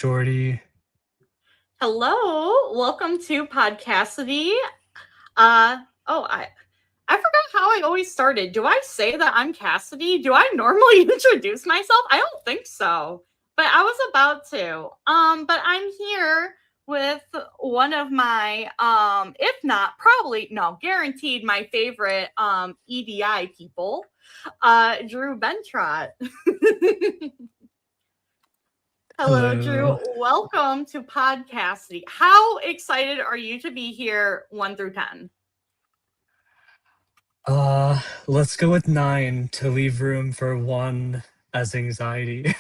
Jordy. Hello, welcome to Podcassidy. I forgot how I always started. Do I say that I'm Cassidy? Do I normally introduce myself? I don't think so, but I was about to. But I'm here with one of my, if not, probably no, guaranteed my favorite EDI people, Drew Bentrot. Hello, Drew. Hello. Welcome to Podcassidy. How excited are you to be here 1 through 10? Let's go with 9 to leave room for 1 as anxiety.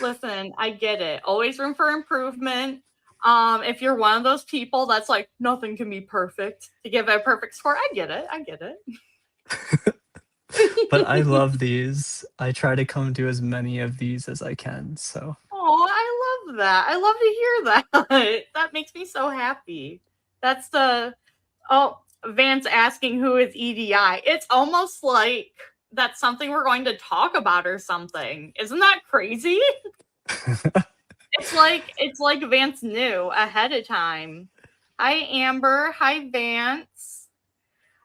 Listen, I get it. Always room for improvement. If you're one of those people that's like, nothing can be perfect to give it a perfect score, I get it. But I love these. I try to come to as many of these as I can, so. Oh, I love that. I love to hear that. That makes me so happy. That's Vance asking who is EDI. It's almost like that's something we're going to talk about or something. Isn't that crazy? It's like Vance knew ahead of time. Hi Amber. Hi Vance.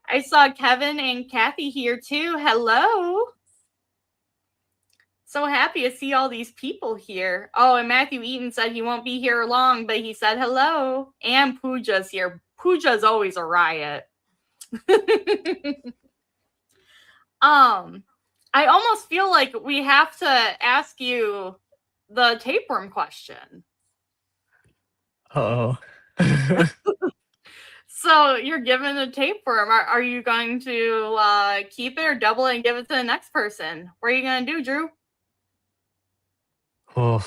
I saw Kevin and Kathy here too. Hello. So happy to see all these people here. Oh, and Matthew Eaton said he won't be here long, but he said hello. And Pooja's here. Pooja's always a riot. I almost feel like we have to ask you the tapeworm question. Uh-oh. So you're given a tapeworm. Are you going to keep it or double it and give it to the next person? What are you going to do, Drew? Oh,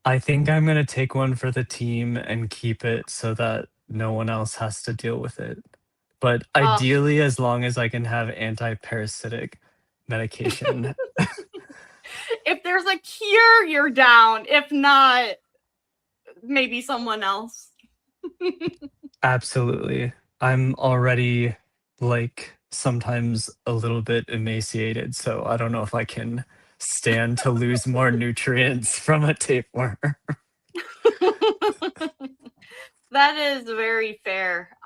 I think I'm gonna take one for the team and keep it so that no one else has to deal with it. But Oh, ideally, as long as I can have anti-parasitic medication. if there's a cure, you're down. If not, maybe someone else. Absolutely. I'm already, like, sometimes a little bit emaciated, so I don't know if I can stand to lose more nutrients from a tapeworm. That is very fair.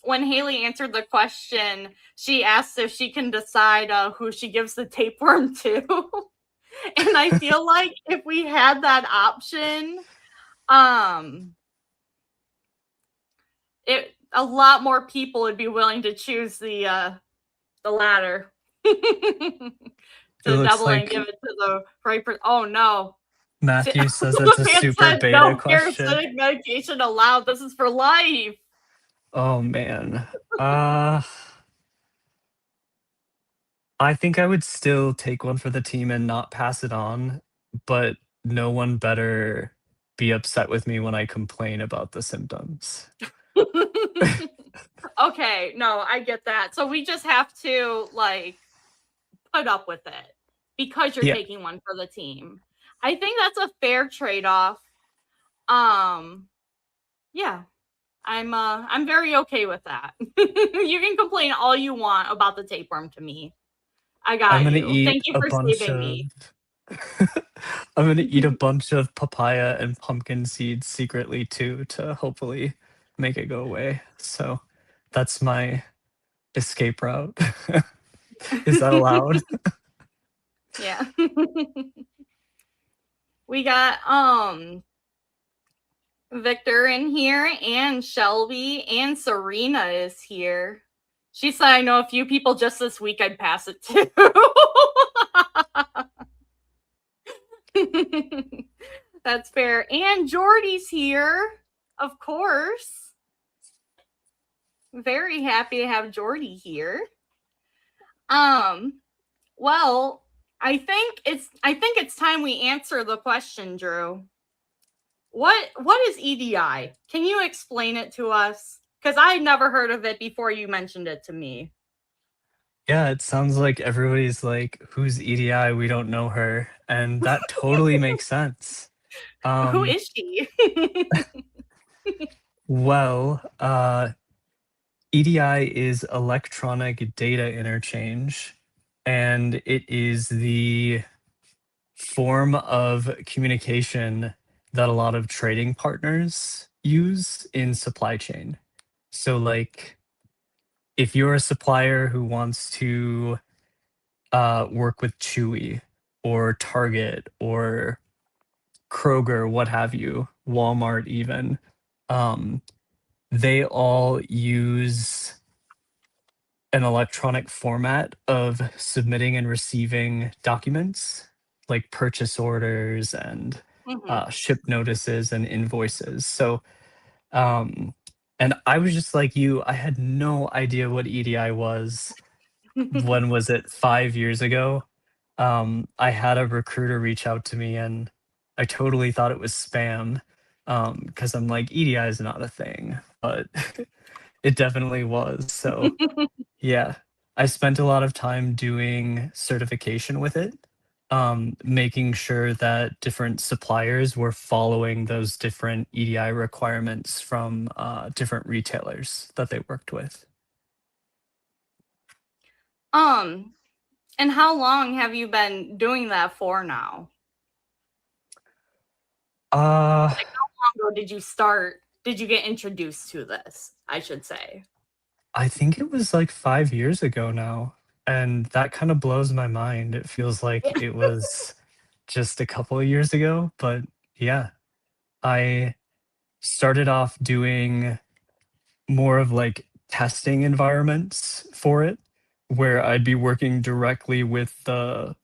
When Haley answered the question, she asked if she can decide who she gives the tapeworm to. And I feel like if we had that option, a lot more people would be willing to choose the latter. It To looks double and give like it to the right person. Oh no. Matthew says it's a Man super said beta no question. parasitic medication allowed. This is for life. Oh man. Uh, I think I would still take one for the team and not pass it on, but no one better be upset with me when I complain about the symptoms. Okay, no, I get that. So we just have to like put up with it because you're Yeah. taking one for the team. I think that's a fair trade-off. Um yeah, I'm very okay with that. You can complain all you want about the tapeworm to me. I I'm got gonna you. eat Thank you a for bunch saving of me. I'm gonna eat a bunch of papaya and pumpkin seeds secretly too to hopefully make it go away. So that's my escape route. Is that allowed? Yeah. We got Victor in here and Shelby and Serena is here. She said I know a few people just this week I'd pass it to. That's fair. And Jordy's here, of course. Very happy to have Jordy here. Well, I think it's time we answer the question, Drew. What is EDI? Can you explain it to us? Because I never heard of it before you mentioned it to me. Yeah, it sounds like everybody's like, who's EDI? We don't know her. And that totally makes sense. Who Um, is she? well, EDI is electronic data interchange, and it is the form of communication that a lot of trading partners use in supply chain. So, like, if you're a supplier who wants to work with Chewy or Target or Kroger, what have you, Walmart, even, um, they all use an electronic format of submitting and receiving documents like purchase orders and Mhm. ship notices and invoices. So, um, and I was just like you, I had no idea what EDI was. When was it? 5 years ago. I had a recruiter reach out to me and I totally thought it was spam because I'm like, EDI is not a thing, but it definitely was. So, yeah, I spent a lot of time doing certification with it, making sure that different suppliers were following those different EDI requirements from different retailers that they worked with. Um, and how long have you been doing that for now? Uh, Like, how long ago did you start? Did you get introduced to this? I should say. I think it was like 5 years ago now, and that kind of blows my mind. It feels like it was just a couple of years ago, but yeah, I started off doing more of like testing environments for it, where I'd be working directly with the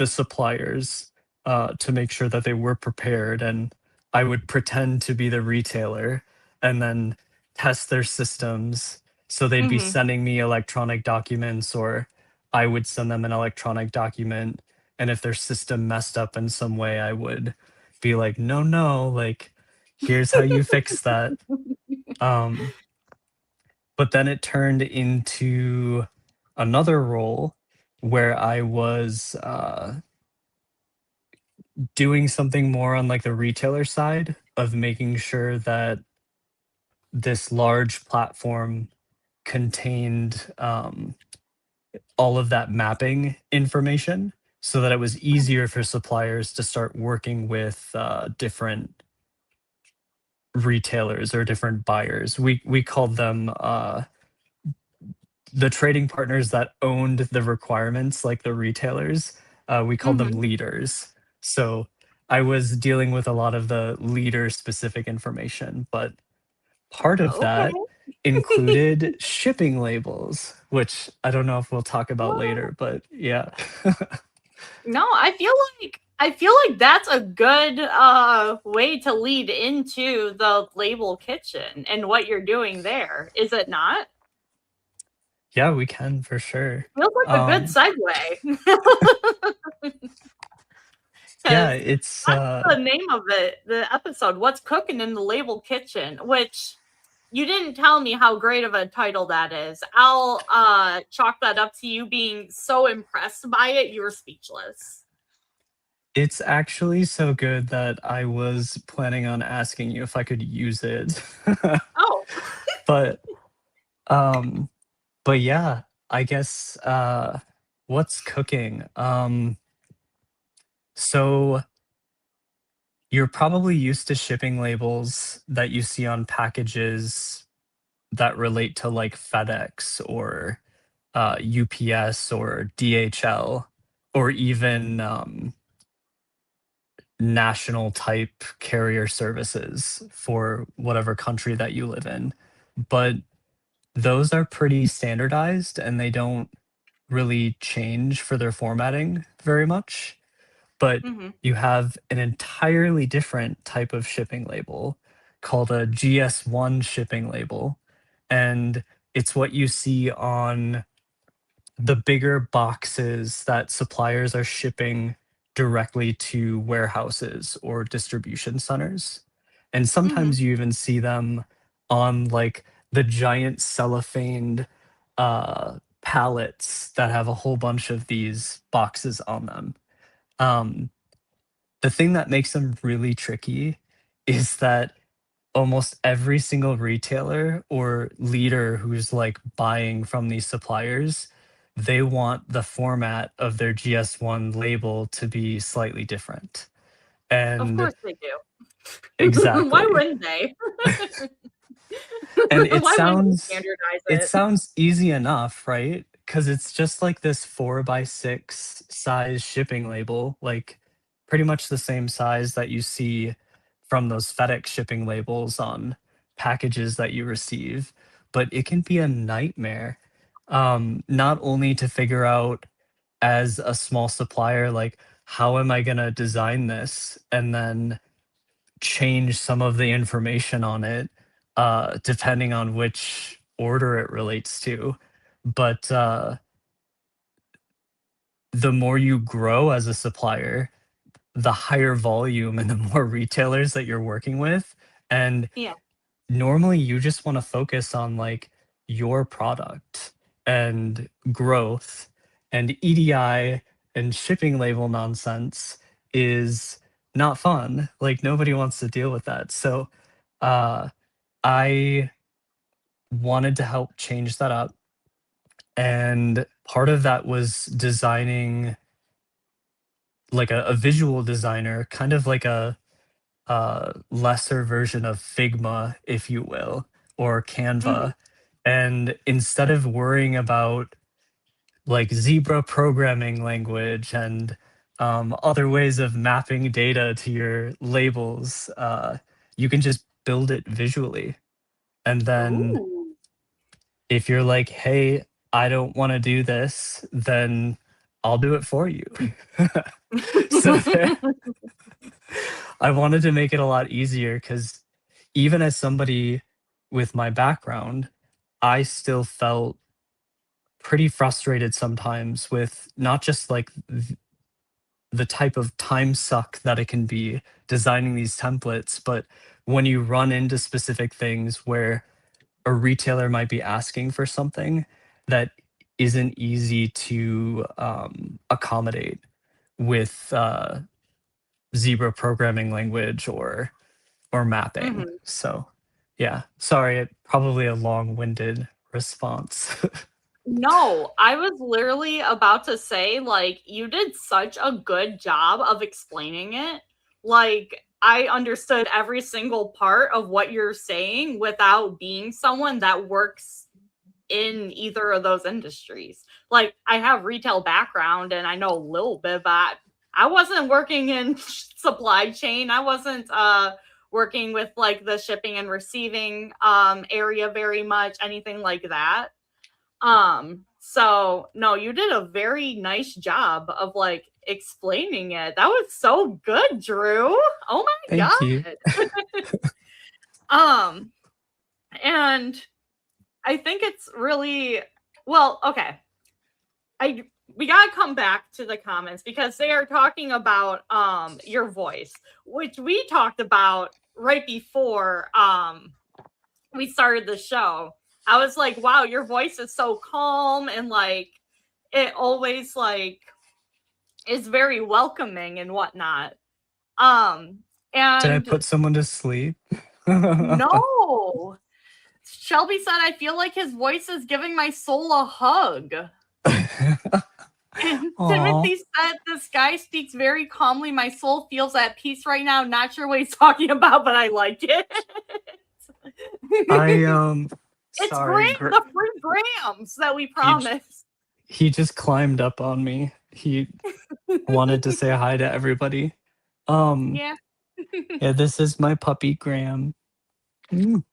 suppliers to make sure that they were prepared, and I would pretend to be the retailer and then test their systems. So they'd be Mhm. sending me electronic documents, or I would send them an electronic document. And if their system messed up in some way, I would be like, no, no, like, here's how you fix that. Um, but then it turned into another role where I was doing something more on like the retailer side of making sure that this large platform contained all of that mapping information so that it was easier for suppliers to start working with different retailers or different buyers. We called them the trading partners that owned the requirements, like the retailers. We called them Mhm. leaders. So I was dealing with a lot of the leader specific information, but part of that Okay. included shipping labels, which I don't know if we'll talk about Well, later, but yeah. no, I feel like that's a good way to lead into the label kitchen and what you're doing there. Is it not? Yeah, we can for sure. Feels like a good Um, segue. yeah, Because it's that's the name of the episode. What's cooking in the label kitchen? Which you didn't tell me how great of a title that is. I'll chalk that up to you being so impressed by it, you were speechless. it's actually so good that I was planning on asking you if I could use it. Oh. But um but yeah, I guess what's cooking? So you're probably used to shipping labels that you see on packages that relate to like FedEx or UPS or DHL or even national type carrier services for whatever country that you live in. But those are pretty standardized and they don't really change for their formatting very much. But Mhm. you have an entirely different type of shipping label called a GS1 shipping label. And it's what you see on the bigger boxes that suppliers are shipping directly to warehouses or distribution centers. And Mhm. sometimes you even see them on like the giant cellophaned pallets that have a whole bunch of these boxes on them. Um, the thing that makes them really tricky is that almost every single retailer or leader who's like buying from these suppliers they want the format of their GS1 label to be slightly different. Of And course they do. Why exactly. wouldn't they? And it Why wouldn't you sounds standardize it it? sounds easy enough, right? Because it's just like this 4 by 6 size shipping label, like pretty much the same size that you see from those FedEx shipping labels on packages that you receive. But it can be a nightmare, not only to figure out as a small supplier, like how am I gonna design this, and then change some of the information on it, depending on which order it relates to. But the more you grow as a supplier, the higher volume and the more retailers that you're working with. And Yeah. normally you just want to focus on like your product and growth, and EDI and shipping label nonsense is not fun. Like nobody wants to deal with that. So uh I wanted to help change that up. And part of that was designing like a visual designer, kind of like a lesser version of Figma, if you will, or Mhm. Canva. And instead of worrying about like zebra programming language and other ways of mapping data to your labels, you can just build it visually. And then Ooh. if you're like, hey, I don't want to do this, then I'll do it for you. So there, I wanted to make it a lot easier because even as somebody with my background, I still felt pretty frustrated sometimes with not just like the type of time suck that it can be designing these templates, but when you run into specific things where a retailer might be asking for something that isn't easy to accommodate with Zebra programming language or mapping. Mhm. So, yeah, sorry, probably a long-winded response. No, I was literally about to say, like, you did such a good job of explaining it. Like, I understood every single part of what you're saying without being someone that works in either of those industries. Like, I have retail background and I know a little bit, but I wasn't working in supply chain. I wasn't working with like the shipping and receiving area very much, anything like that. So no, you did a very nice job of like explaining it. That was so good, Drew. Oh my Thank you. god. Um, and I think it's really well, okay. I we gotta come back to the comments because they are talking about your voice, which we talked about right before we started the show. I was like, wow, your voice is so calm and like it always like is very welcoming and whatnot. Um Did I and put someone to sleep? no. Shelby said I feel like his voice is giving my soul a hug. And Aw. Timothy said this guy speaks very calmly. My soul feels at peace right now. Not sure what he's talking about, but I like it. I It's sorry, great. The free grams that we he promised. he just climbed up on me. He wanted to say hi to everybody. Um, Yeah. yeah, this is my puppy Graham. Mm,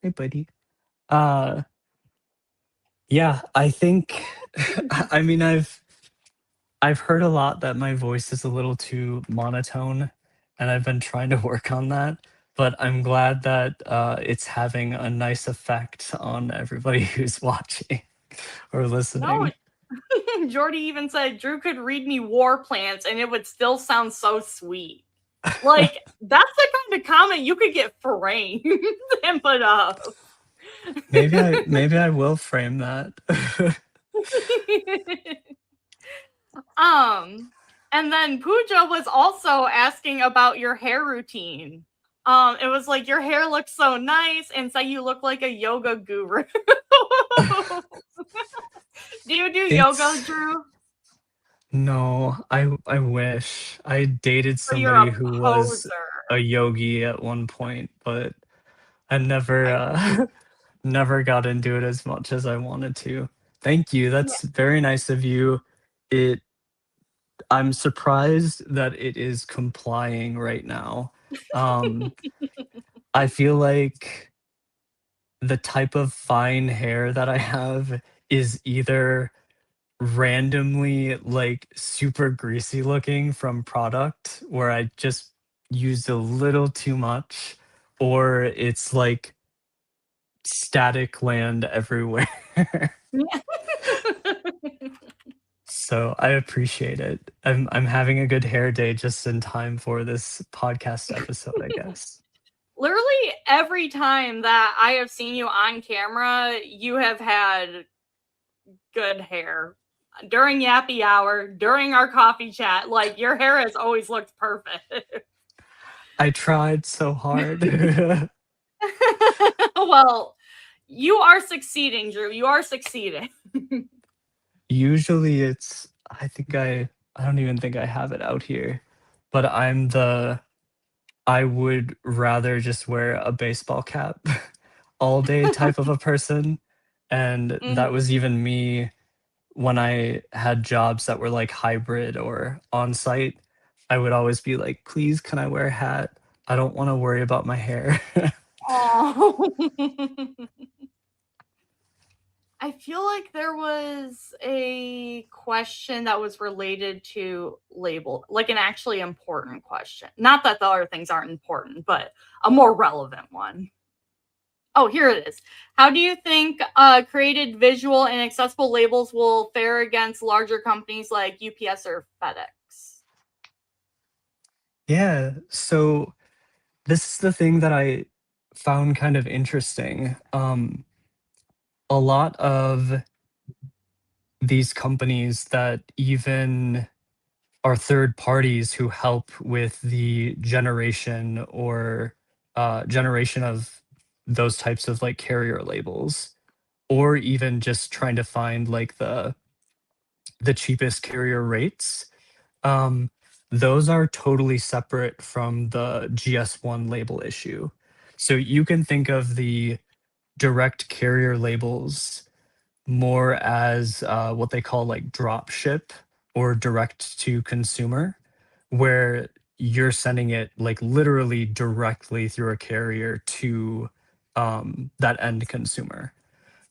hey, buddy. Uh, yeah, I think. I mean, I've heard a lot that my voice is a little too monotone, and I've been trying to work on that. But I'm glad that it's having a nice effect on everybody who's watching or No, listening. Jordy even said Drew could read me war plans and it would still sound so sweet. Like, that's the kind of comment you could get framed and put up. Maybe I will frame that. um, and then Pooja was also asking about your hair routine. It was like your hair looks so nice and say you look like a yoga guru. Do you do yoga, It's Drew? no, I wish. I dated So you're somebody a who was a poser. yogi at one point, but I never I never got into it as much as I wanted to. Thank you. yeah. That's very nice of you. It I'm surprised that it is complying right now. Um, I feel like the type of fine hair that I have is either randomly like super greasy looking from product where I just used a little too much, or it's like static land everywhere. Yeah. So I appreciate it. I'm having a good hair day just in time for this podcast episode, I guess. Literally every time that I have seen you on camera, you have had good hair. During Yappy Hour, during our coffee chat, like your hair has always looked perfect. I tried so hard. Well, you are succeeding, Drew. You are succeeding. Usually it's I don't even think I have it out here, but I would rather just wear a baseball cap all day type of a person, and that Mhm. was even me when I had jobs that were like hybrid or on-site. I would always be like, "Please, can I wear a hat? I don't wanna worry about my hair." Oh. I feel like there was a question that was related to label, like an actually important question. Not that the other things aren't important, but a more relevant one. Oh, here it is. How do you think created visual and accessible labels will fare against larger companies like UPS or FedEx? Yeah, so this is the thing that I found kind of interesting. A lot of these companies that even are third parties who help with the generation of those types of like carrier labels, or even just trying to find like the cheapest carrier rates. Um, those are totally separate from the GS1 label issue. So you can think of the direct carrier labels more as what they call like drop ship or direct to consumer, where you're sending it like literally directly through a carrier to that end consumer,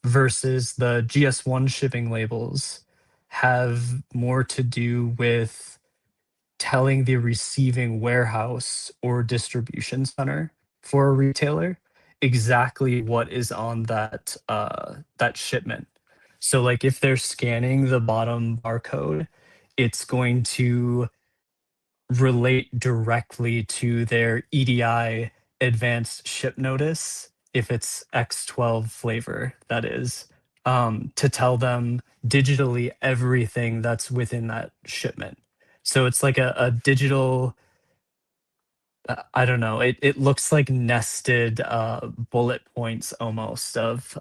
versus the GS1 shipping labels have more to do with telling the receiving warehouse or distribution center for a retailer exactly what is on that shipment. So like if they're scanning the bottom barcode, it's going to relate directly to their EDI advanced ship notice, if it's X12 flavor, that is, to tell them digitally everything that's within that shipment. So it's like a digital, I don't know, it looks like nested bullet points almost of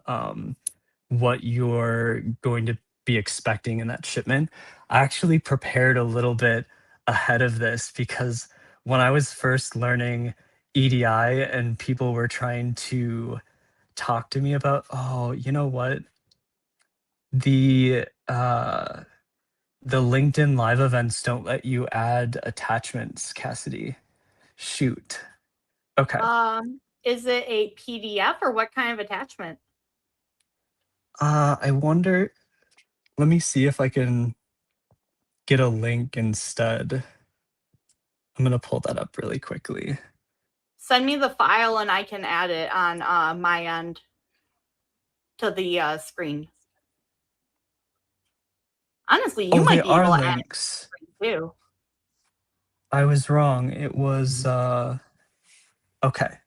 what you're going to be expecting in that shipment. I actually prepared a little bit ahead of this because when I was first learning EDI and people were trying to talk to me about, oh, you know what? The uh the LinkedIn live events don't let you add attachments, Cassidy. Shoot. Okay. Is it a PDF or what kind of attachment? I wonder, let me see if I can get a link instead. I'm gonna pull that up really quickly. Send me the file and I can add it on my end to the screen. Honestly, you Oh, they might be are able to add links. it too. I was wrong. It was okay.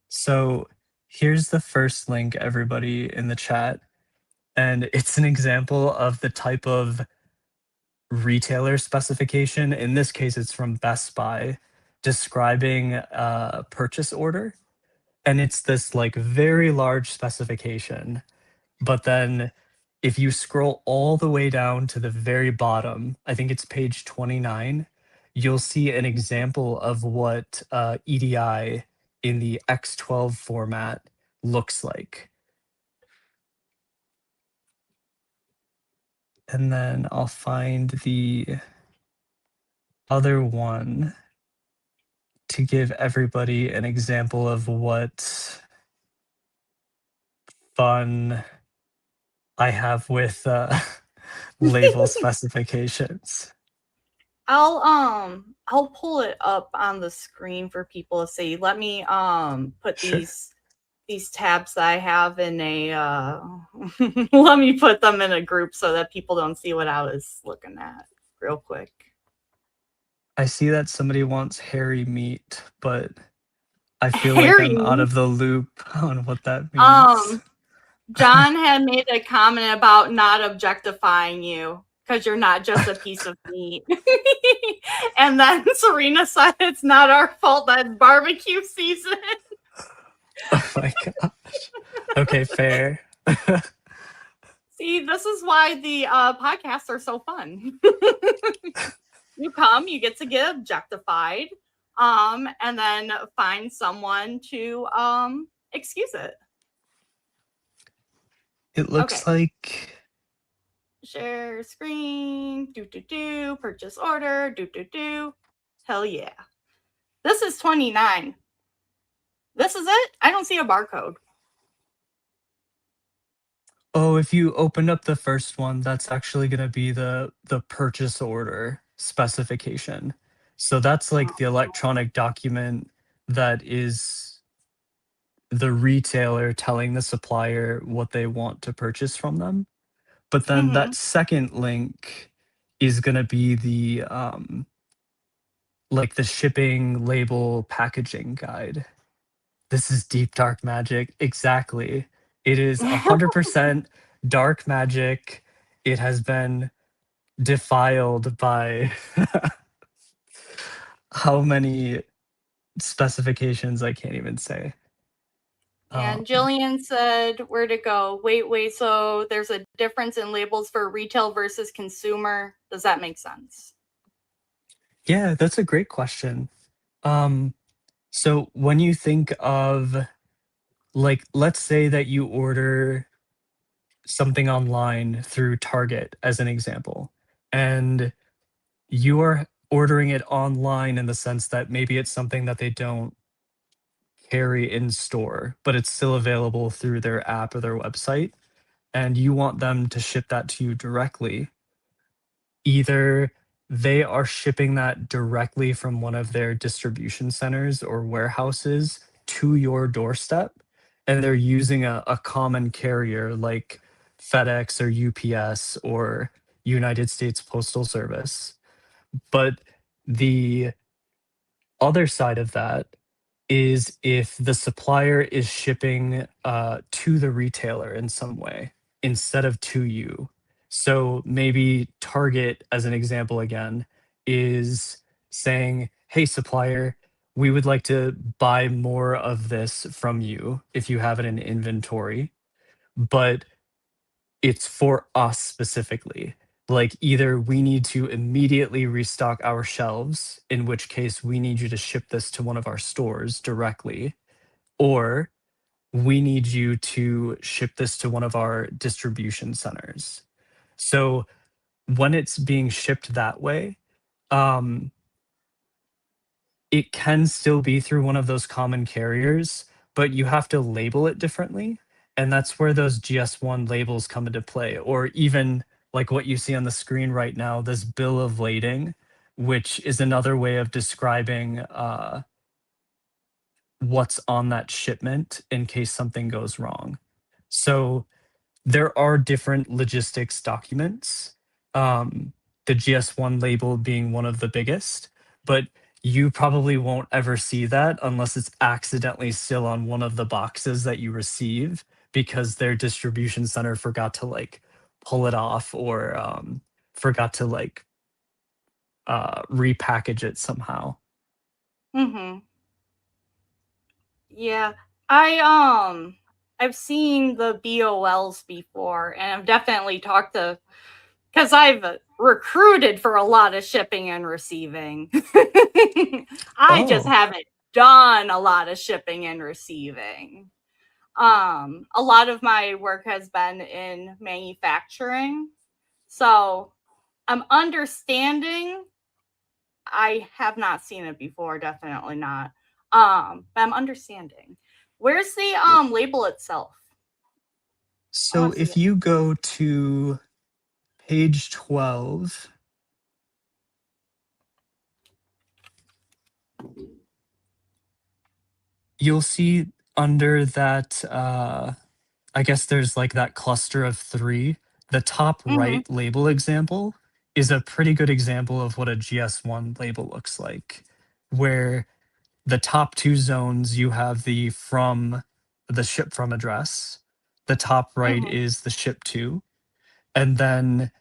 So here's the first link, everybody in the chat. And it's an example of the type of retailer specification. In this case, it's from Best Buy describing a purchase order. And it's this like very large specification, But then if you scroll all the way down to the very bottom, I think it's page 29, you'll see an example of what EDI in the X12 format looks like. And then I'll find the other one to give everybody an example of what fun I have with label specifications. I'll pull it up on the screen for people to see. Let me put Sure. these tabs that I have in a let me put them in a group so that people don't see what I was looking at real quick. I see that somebody wants hairy meat, but I feel like Harry, I'm out of the loop on what that means. um, John had made a comment about not objectifying you because you're not just a piece of meat. And then Serena said it's not our fault that it's barbecue season. Oh my gosh. Okay, fair. See, this is why the podcasts are so fun. You come, you get to get objectified, and then find someone to excuse it. It Okay. looks like Share screen, purchase order, Hell yeah. This is 29. This is it? I don't see a barcode. oh, if you open up the first one, that's actually going to be the purchase order specification. So that's like the electronic document that is the retailer telling the supplier what they want to purchase from them. But then Mm-hmm. that second link is going to be the like the shipping label packaging guide. This is deep dark magic. Exactly. It is 100% dark magic. It has been defiled by how many specifications I can't even say. And Um, Jillian said, where to go? Wait, so there's a difference in labels for retail versus consumer. Does that make sense? yeah, that's a great question. Um, so when you think of, like, let's say that you order something online through Target as an example, and you are ordering it online in the sense that maybe it's something that they don't carry in store, but it's still available through their app or their website, and you want them to ship that to you directly. Either they are shipping that directly from one of their distribution centers or warehouses to your doorstep, and they're using a common carrier like FedEx or UPS or United States Postal Service. But the other side of that is if the supplier is shipping to the retailer in some way instead of to you. So maybe Target, as an example again, is saying, hey, supplier, we would like to buy more of this from you if you have it in inventory, but it's for us specifically. Like either we need to immediately restock our shelves, in which case we need you to ship this to one of our stores directly, or we need you to ship this to one of our distribution centers. So when it's being shipped that way, um, it can still be through one of those common carriers, but you have to label it differently. And that's where those GS1 labels come into play, or even like what you see on the screen right now, this bill of lading, which is another way of describing what's on that shipment in case something goes wrong. So there are different logistics documents, um, the GS1 label being one of the biggest, but you probably won't ever see that unless it's accidentally still on one of the boxes that you receive because their distribution center forgot to like pull it off or forgot to like repackage it somehow. Mm-hmm. Yeah. I I've seen the BOLs before, and I've definitely talked to, because I've recruited for a lot of shipping and receiving. I just Oh, haven't done a lot of shipping and receiving. A lot of my work has been in manufacturing, so I'm understanding. I have not seen it before, definitely not. But I'm understanding. Where's the label itself? I so want to see if it. you go to page 12, you'll see under that, I guess there's like that cluster of three. The top Mm-hmm. right label example is a pretty good example of what a GS1 label looks like, where the top two zones you have the ship from address. The top right Mm-hmm. is the ship to, and then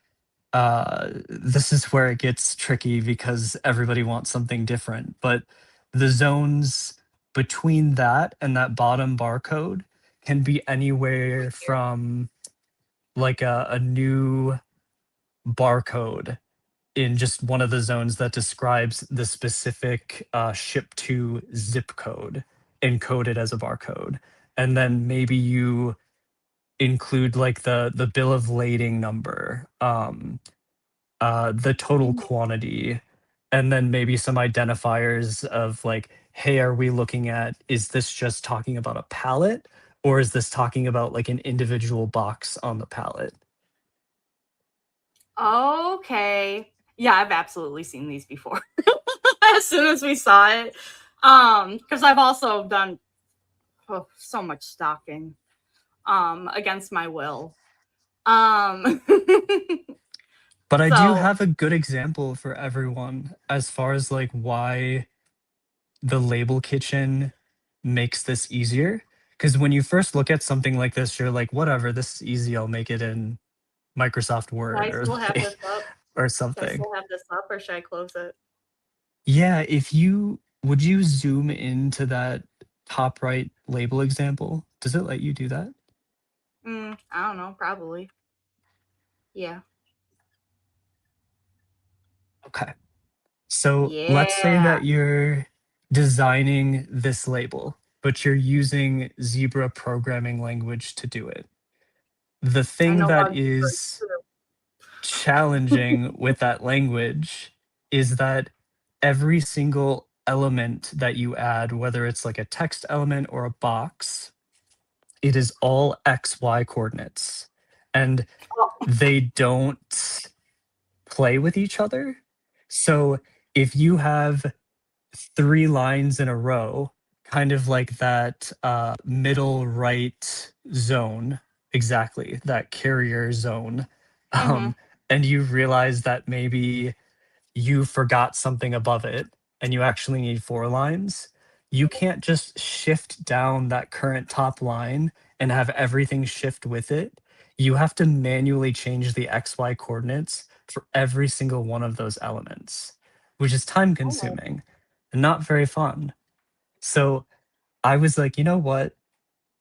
this is where it gets tricky because everybody wants something different. But the zones between that and that bottom barcode can be anywhere from like a new barcode in just one of the zones that describes the specific ship to zip code encoded as a barcode. And then maybe you include like the bill of lading number, the total Mm-hmm. quantity, and then maybe some identifiers of like, hey, are we looking at, is this just talking about a pallet or is this talking about like an individual box on the pallet? Okay. Yeah, I've absolutely seen these before. As soon as we saw it. Because I've also done so much stalking against my will. Um But I do so have a good example for everyone as far as like why the label kitchen makes this easier. Because when you first look at something like this, you're like, whatever, this is easy. I'll make it in Microsoft should I Word or still have like this up? or Should I something. still have this up or should I close it? Yeah, if you would you zoom into that top right label example? Does it let you do that? I don't know, probably. Yeah. Okay. So let's say Yeah. that you're designing this label, but you're using Zebra programming language to do it. The I thing know that about is challenging with that language is that every single element that you add, whether it's like a text element or a box, it is all XY coordinates. And Oh, they don't play with each other. So if you have three lines in a row, kind of like that middle right zone, exactly, that carrier zone, mm-hmm. um, and you realize that maybe you forgot something above it and you actually need four lines, you can't just shift down that current top line and have everything shift with it. You have to manually change the XY coordinates for every single one of those elements, which is time Oh. consuming and not very fun. So I was like, you know what?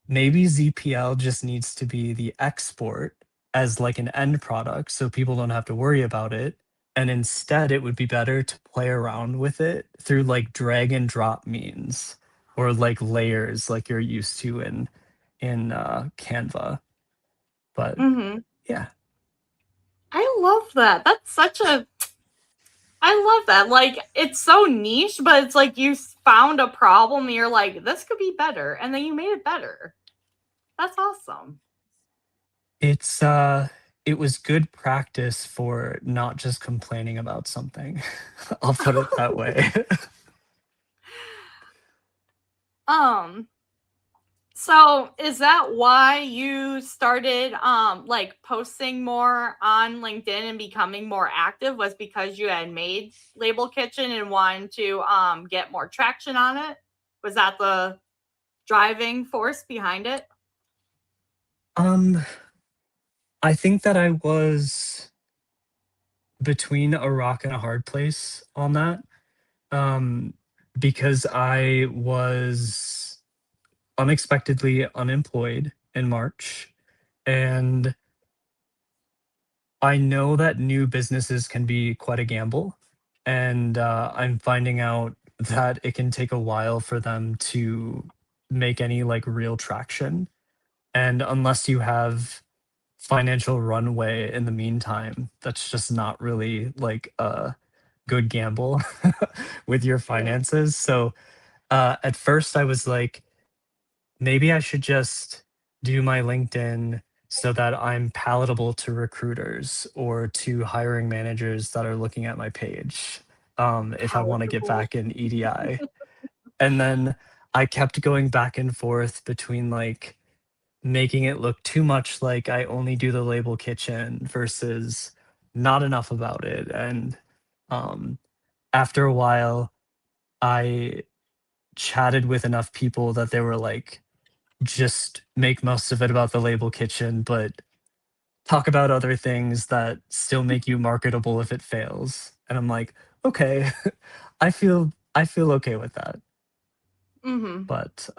Maybe ZPL just needs to be the export as like an end product so people don't have to worry about it. And instead, it would be better to play around with it through like drag and drop means or like layers like you're used to in Canva. But Mm-hmm. yeah, I love that. That's such a I love that. Like, it's so niche, but it's like you found a problem and you're like, this could be better. And then you made it better. That's awesome. it's it was good practice for not just complaining about something. I'll put it that way. um, so is that why you started like posting more on LinkedIn and becoming more active was because you had made Label Kitchen and wanted to get more traction on it? Was that the driving force behind it? um I think that I was between a rock and a hard place on that, um, because I was unexpectedly unemployed. in March, and I know that new businesses can be quite a gamble, and I'm finding out that it can take a while for them to make any like real traction. And unless you have financial runway in the meantime, that's just not really like a good gamble with your Yeah. finances. So at first, I was like, maybe I should just do my LinkedIn so that I'm palatable to recruiters or to hiring managers that are looking at my page, if I want to get Palatable. back in EDI. And then I kept going back and forth between like making it look too much like I only do the label kitchen versus not enough about it. And um, after a while, I chatted with enough people that they were like, just make most of it about the label kitchen, but talk about other things that still make you marketable if it fails. And I'm like, okay, I feel okay with that. Mm-hmm. But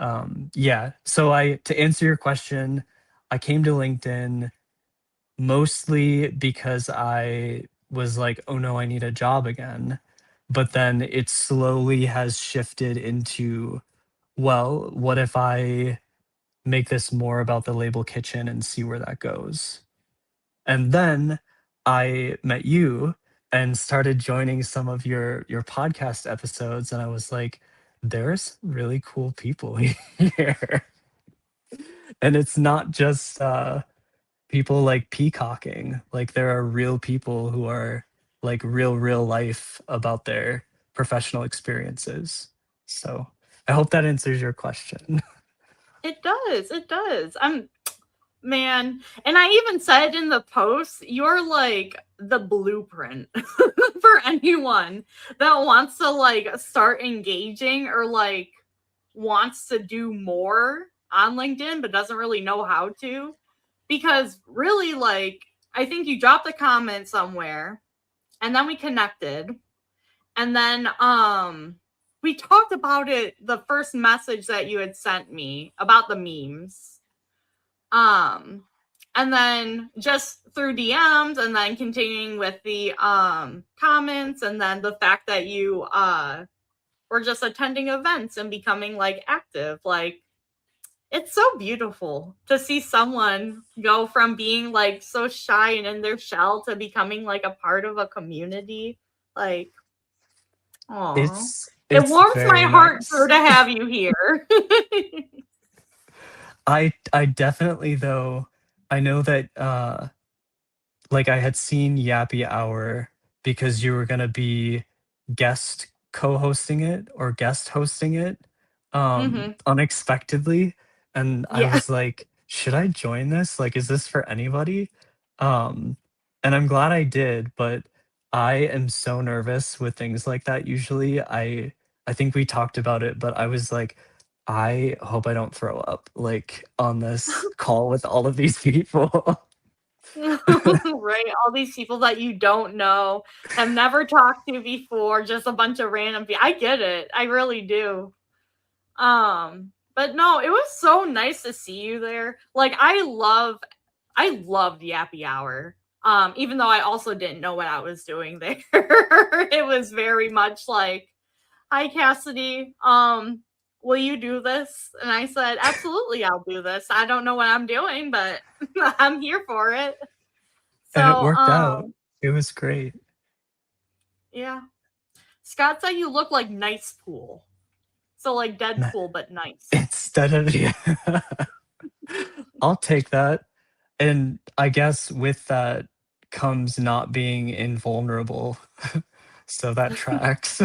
yeah, so I to answer your question, I came to LinkedIn mostly because I was like, oh no, I need a job again. But then it slowly has shifted into, well, what if I make this more about the label kitchen and see where that goes? And then I met you and started joining some of your podcast episodes, and I was like, there's really cool people here. And it's not just people like peacocking. Like there are real people who are like real life about their professional experiences. So I hope that answers your question. It does. It does. I'm Man, and I even said in the post, you're like the blueprint for anyone that wants to like start engaging or like wants to do more on LinkedIn but doesn't really know how to. Because really, like, I think you dropped a comment somewhere and then we connected. And then we talked about it the first message that you had sent me about the memes. Um, and then just through DMs and then continuing with the comments and then the fact that you were just attending events and becoming like active. Like it's so beautiful to see someone go from being like so shy and in their shell to becoming like a part of a community. Like, aw. It It's warms my very heart for nice. to have you here. I definitely though I know that like I had seen Yappy Hour because you were gonna be guest co-hosting it or guest hosting it Hmm. unexpectedly. And I Yeah. was like, should I join this? Like, is this for anybody? Um, and I'm glad I did, but I am so nervous with things like that usually. I think we talked about it, but I was like, I hope I don't throw up like on this call with all of these people. Right, all these people that you don't know, have never talked to before, just a bunch of random people. I get it. I really do. But no, it was so nice to see you there. Like I loved Yappy Hour. Even though I also didn't know what I was doing there. It was very much like, "Hi Cassidy, will you do this?" And I said, "Absolutely, I'll do this. I don't know what I'm doing, but I'm here for it." And it So, worked out. It was great. yeah. Scott said you look like Nice Pool. So like N- Deadpool, but nice. Instead of yeah, I'll take that. And I guess with that comes not being invulnerable. So that tracks.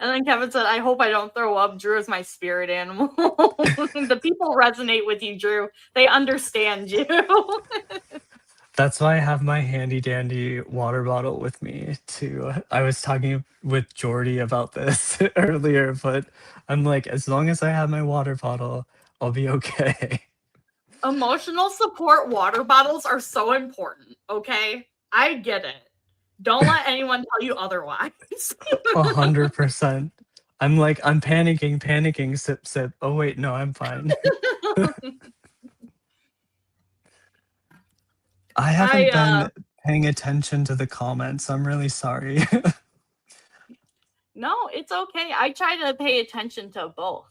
And then Kevin said, I hope I don't throw up. Drew is my spirit animal. The people resonate with you, Drew. They understand you. That's why I have my handy dandy water bottle with me too. I was talking with Jordy about this earlier, but I'm like, as long as I have my water bottle, I'll be okay. Emotional support water bottles are so important, okay? I get it. Don't let anyone tell you otherwise. 100%. I'm like, I'm panicking, sip, sip. Oh wait, no, I'm fine. I haven't I been paying attention to the comments. I'm really sorry. No, it's okay. I try to pay attention to both.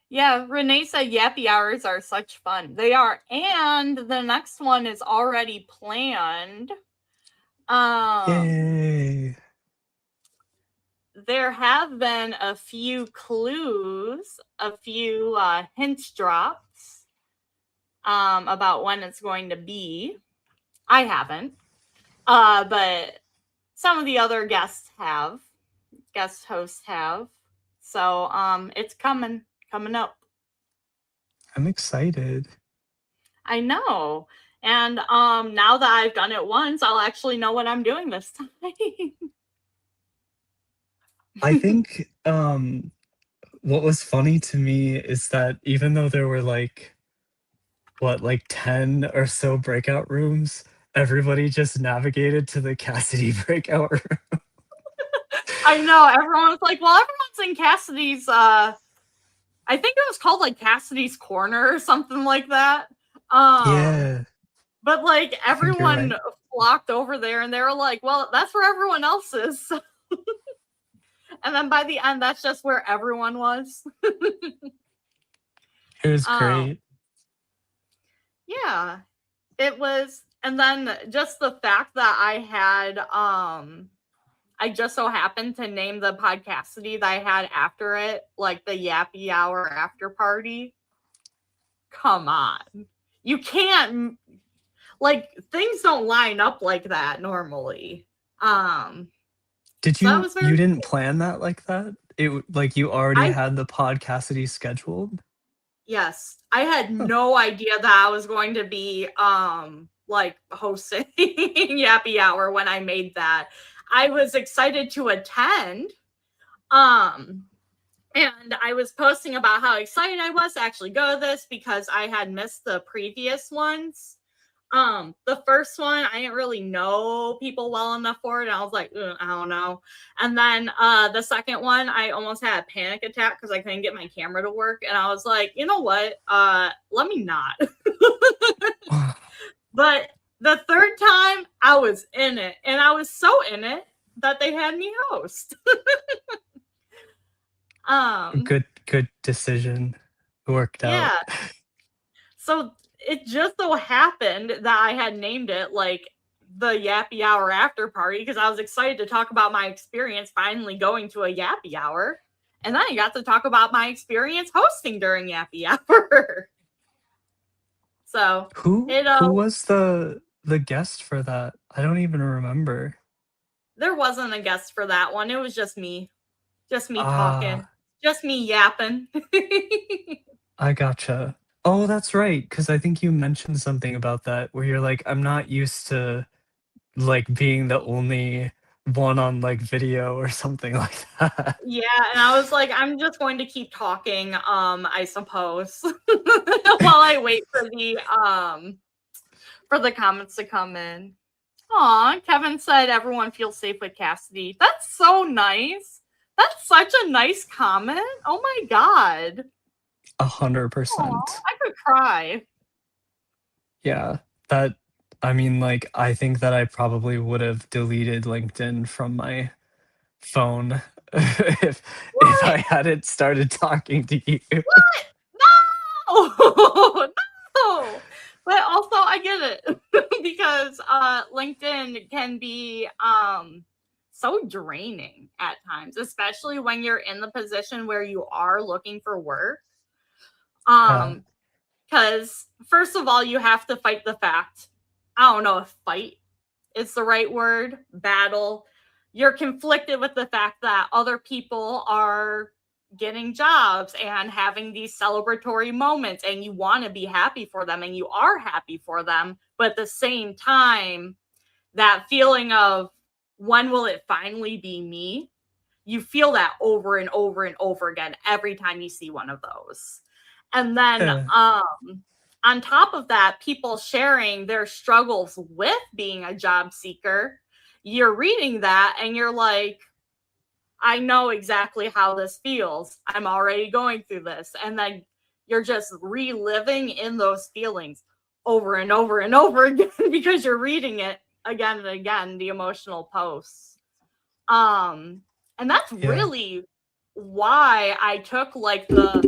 Yeah, Renee said yappy hours are such fun. They are, and the next one is already planned. Yay. There have been a few clues, a few hints dropped about when it's going to be. I haven't, but some of the other guest hosts have. So it's coming up. I'm excited. I know. And now that I've done it once, I'll actually know what I'm doing this time. I think what was funny to me is that even though there were like what, like 10 or so breakout rooms, everybody just navigated to the Cassidy breakout room. I know. Everyone's like, well, everyone's in Cassidy's I think it was called like Cassidy's Corner or something like that. Yeah, But like I think you're everyone right. flocked over there and they were like, well, that's where everyone else is. And then by the end, that's just where everyone was. It was um, great. yeah, it was. And then just the fact that I just so happened to name the Podcassidy that I had after it, like the Yappy Hour after party. Come on. You can't, like, things don't line up like that normally. Did So that was you very didn't cool. plan that like that? Like you already I had the Podcassidy scheduled? Yes, I had Huh. no idea that I was going to be like hosting Yappy Hour when I made that. I was excited to attend. Um and I was posting about how excited I was to actually go to this because I had missed the previous ones. The first one I didn't really know people well enough for it. I was like, I don't know. And then the second one, I almost had a panic attack because I couldn't get my camera to work. And I was like, you know what? Let me not. But the third time I was in it, and I was so in it that they had me host. um, Good decision. Worked out. yeah. So it just so happened that I had named it like the Yappy Hour after party because I was excited to talk about my experience finally going to a Yappy Hour. And then I got to talk about my experience hosting during Yappy Hour. So it Who was the guest for that? I don't even remember. there wasn't a guest for that one. It was just me. Just me talking. Ah, Just me yapping. I gotcha. Oh, that's right, because I think you mentioned something about that where you're like, I'm not used to like being the only one on like video or something like that. Yeah, and I was like, I'm just going to keep talking, I suppose, while I wait for the comments to come in. Aw, Kevin said everyone feels safe with Cassidy. That's so nice. That's such a nice comment. Oh my god. Aw, 100%. I could cry. Yeah, that I mean, like, I think that I probably would have deleted LinkedIn from my phone if What? I hadn't started talking to you. What? No! No! But also I get it. Because LinkedIn can be so draining at times, especially when you're in the position where you are looking for work. Yeah, Because first of all, you have to fight the fact. I don't know if fight is the right word, battle. You're conflicted with the fact that other people are getting jobs and having these celebratory moments, and you want to be happy for them, and you are happy for them. But at the same time, that feeling of when will it finally be me? You feel that over and over and over again every time you see one of those. And then yeah. on top of that, people sharing their struggles with being a job seeker, you're reading that and you're like, I know exactly how this feels. I'm already going through this. And then you're just reliving in those feelings over and over and over again because you're reading it again and again, the emotional posts. And that's Yeah. really why I took like the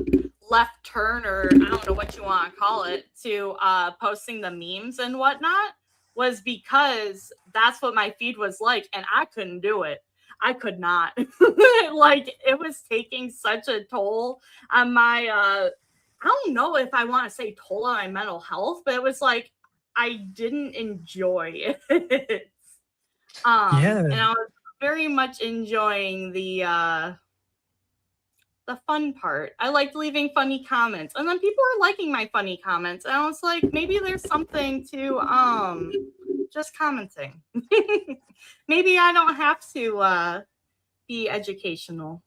left turn, or I don't know what you want to call it, to posting the memes and whatnot, was because that's what my feed was like, and I couldn't do it. I could not. Like, it was taking such a toll on my I don't know if I want to say toll on my mental health, but it was like I didn't enjoy it. And Yeah. I was very much enjoying the fun part. I liked leaving funny comments, and then people were liking my funny comments, and I was like, maybe there's something to just commenting. Maybe I don't have to be educational.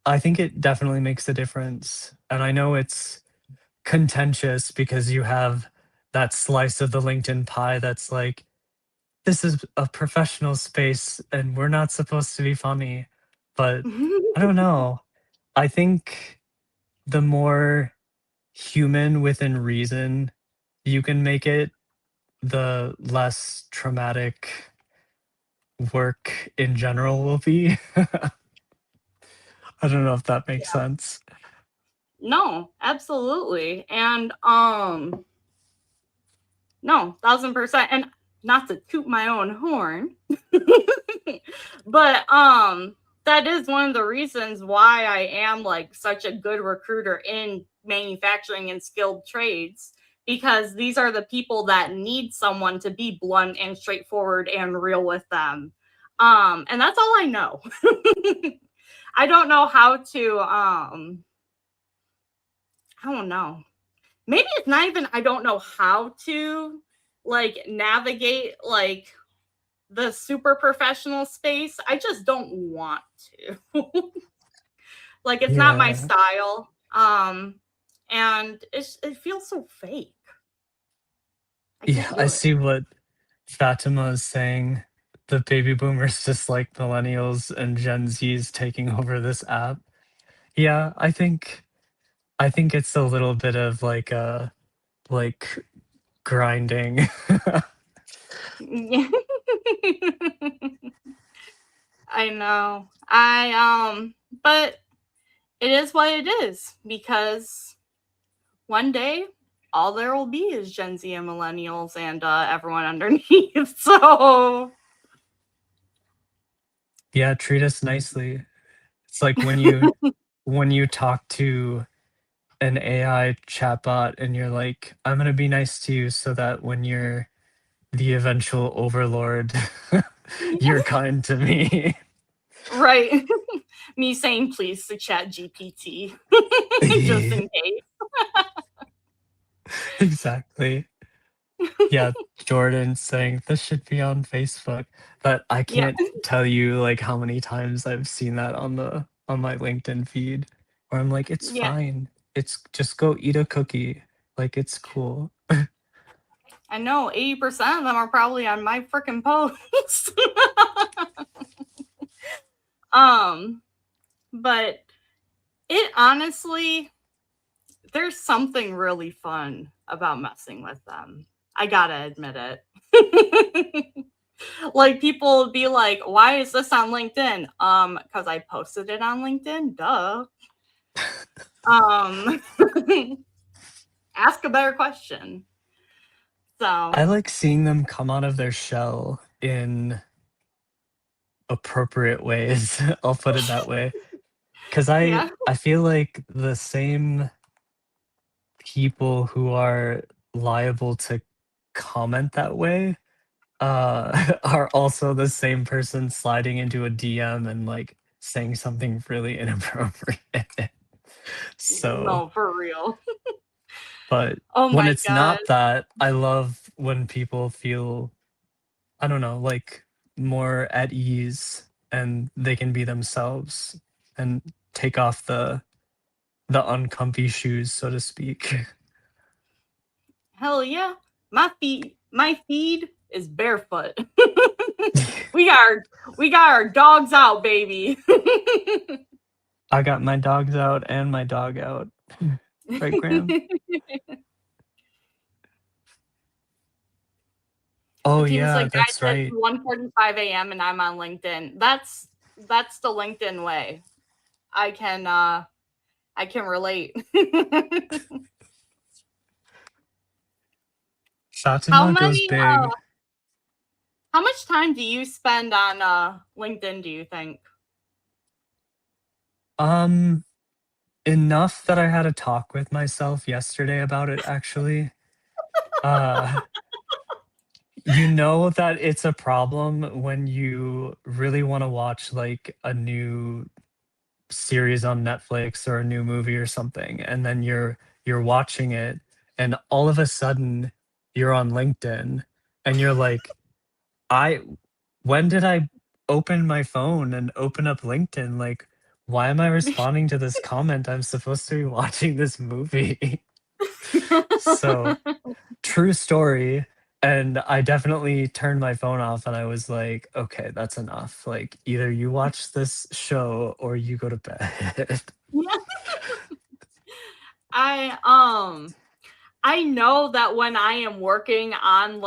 I think it definitely makes a difference. And I know it's contentious because you have that slice of the LinkedIn pie that's like, this is a professional space and we're not supposed to be funny. But I don't know. I think the more human within reason you can make it, the less traumatic work in general will be. I don't know if that makes sense. No, absolutely. And no, 1000%. And not to toot my own horn, but that is one of the reasons why I am like such a good recruiter in manufacturing and skilled trades, because these are the people that need someone to be blunt and straightforward and real with them. And that's all I know. I don't know how to I don't know. Maybe it's not even I don't know how to like navigate like the super professional space. I just don't want to. Like, it's not my Yeah. style. And it feels so fake. I Yeah, can't I do it. see what Fatima is saying. The baby boomers just like millennials and Gen Z's taking over this app. Yeah, I think it's a little bit of like grinding. Yeah. I know. But it is what it is, because one day all there will be is Gen Z and millennials and everyone underneath. So Yeah, treat us nicely. It's like when you talk to an AI chatbot and you're like, I'm gonna be nice to you so that when you're the eventual overlord, you're kind to me. right. Me saying please to chat GPT just in case. Exactly. Yeah, Jordan saying this should be on Facebook, but I Yeah. can't tell you like how many times I've seen that on my LinkedIn feed where I'm like, it's Yeah. fine. It's just go eat a cookie. Like it's cool. I know 80% of them are probably on my freaking posts. um, but it honestly, there's something really fun about messing with them. I gotta admit it. Like, people will be like, why is this on LinkedIn? Because I posted it on LinkedIn. Duh. Um ask a better question. So I like seeing them come out of their shell in appropriate ways. I'll put it that way. Cause I yeah. I feel like the same people who are liable to comment that way are also the same person sliding into a DM and like saying something really inappropriate. So, No, for real. but Oh when my it's god. not that, I love when people feel, I don't know, like more at ease and they can be themselves and take off the uncomfy shoes, so to speak. Hell yeah. My feed is barefoot. we are We got our dogs out, baby. I got my dogs out and my dog out. Right, Graham? Oh, The team's yeah, like, that's guys, it's right. 1:45 a.m. and I'm on LinkedIn. That's the LinkedIn way. I can relate. How Fatima goes many big. how much time do you spend on LinkedIn, do you think? Um, Enough that I had a talk with myself yesterday about it, actually. Uh, you know that it's a problem when you really want to watch like a new series on Netflix or a new movie or something, and then you're watching it, and all of a sudden you're on LinkedIn, and you're like, I when did I open my phone and open up LinkedIn? Like, why am I responding to this comment? I'm supposed to be watching this movie. So, true story. And I definitely turned my phone off and I was like, okay, that's enough. Like, either you watch this show or you go to bed. I I know that when I am working on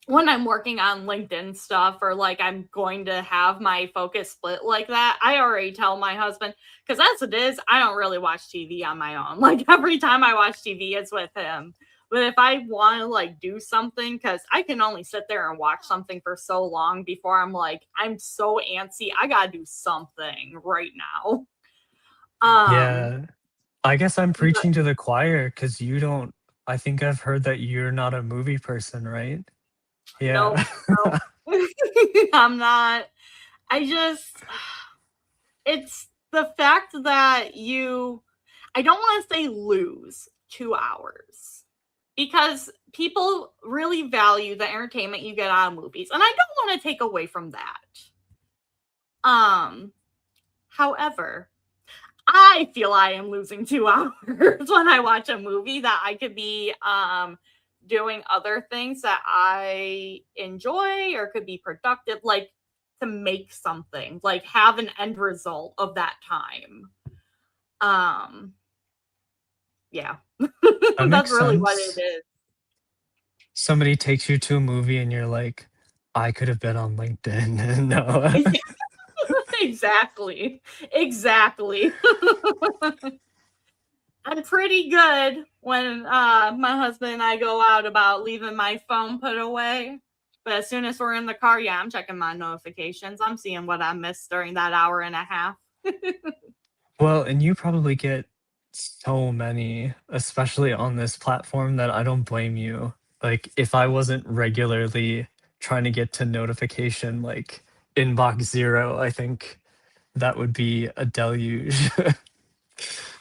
when I'm working on LinkedIn stuff, or like I'm going to have my focus split like that, I already tell my husband, because as it is, I don't really watch TV on my own. Like every time I watch TV, it's with him. But if I want to like do something, because I can only sit there and watch something for so long before I'm like, I'm so antsy, I gotta do something right now. Um, Yeah. I guess I'm but preaching to the choir because you don't, I think I've heard that you're not a movie person, right? nope, Yeah. nope. I'm not. I just it's the fact that I don't want to say lose 2 hours, because people really value the entertainment you get out of movies, and I don't want to take away from that. Um, However, I feel I am losing 2 hours when I watch a movie that I could be doing other things that I enjoy or could be productive, like to make something, like have an end result of that time. Um, yeah. That That's makes really what it sense. is. Somebody takes you to a movie and you're like, I could have been on LinkedIn. No. Exactly. Exactly. I'm pretty good when my husband and I go out about leaving my phone put away. But as soon as we're in the car, yeah, I'm checking my notifications. I'm seeing what I missed during that hour and a half. Well, and you probably get so many, especially on this platform, that I don't blame you. Like, if I wasn't regularly trying to get to notification, like inbox zero, I think that would be a deluge.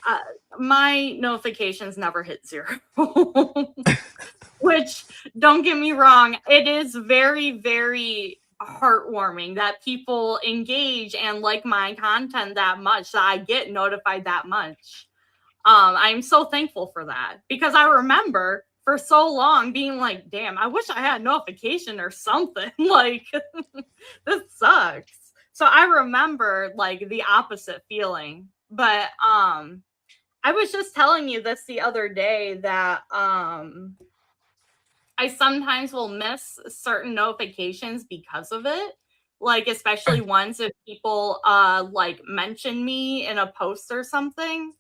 Uh, my notifications never hit zero. Which, don't get me wrong, it is very, very heartwarming that people engage and like my content that much, that I get notified that much. I'm so thankful for that, because I remember for so long being like, damn, I wish I had notification or something. Like, this sucks. So I remember like the opposite feeling. But I was just telling you this the other day that I sometimes will miss certain notifications because of it. Like especially ones if people like mention me in a post or something.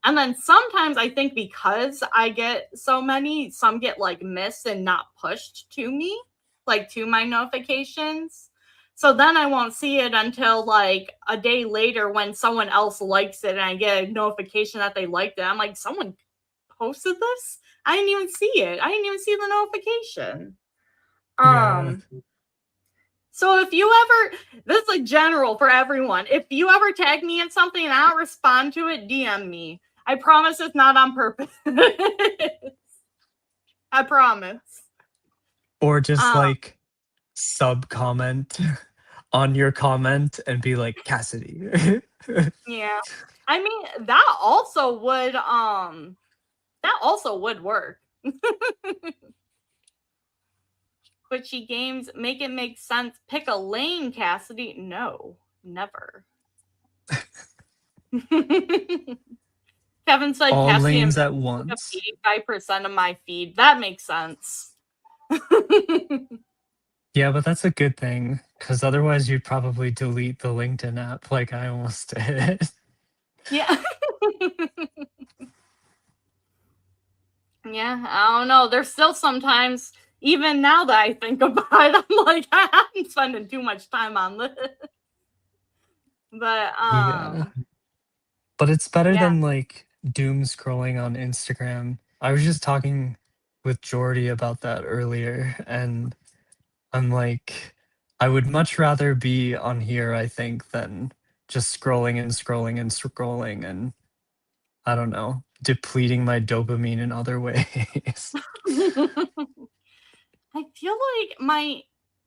And then sometimes I think because I get so many, some get like missed and not pushed to me, like to my notifications. So then I won't see it until like a day later when someone else likes it and I get a notification that they liked it. I'm like, someone posted this? I didn't even see it. I didn't even see the notification. Yeah. Um, so if you ever, this is a general for everyone. If you ever tag me in something and I don't respond to it, DM me. I promise it's not on purpose. I promise. Or just Um, like sub comment on your comment and be like, Cassidy. yeah. I mean, that also would work. Twitchy games. Make it make sense. Pick a lane, Cassidy. No, never. Kevin said All Cassidy and lanes Vince at took up once. 85% of my feed. That makes sense. Yeah, but that's a good thing because otherwise you'd probably delete the LinkedIn app like I almost did. Yeah. Yeah, I don't know. There's still sometimes, even now that I think about it, I'm like, I'm spending too much time on this. But Yeah. But it's better yeah. than like doom scrolling on Instagram. I was just talking with Jordy about that earlier, and I'm like, I would much rather be on here, I think, than just scrolling and scrolling and scrolling and I don't know, depleting my dopamine in other ways. I feel like my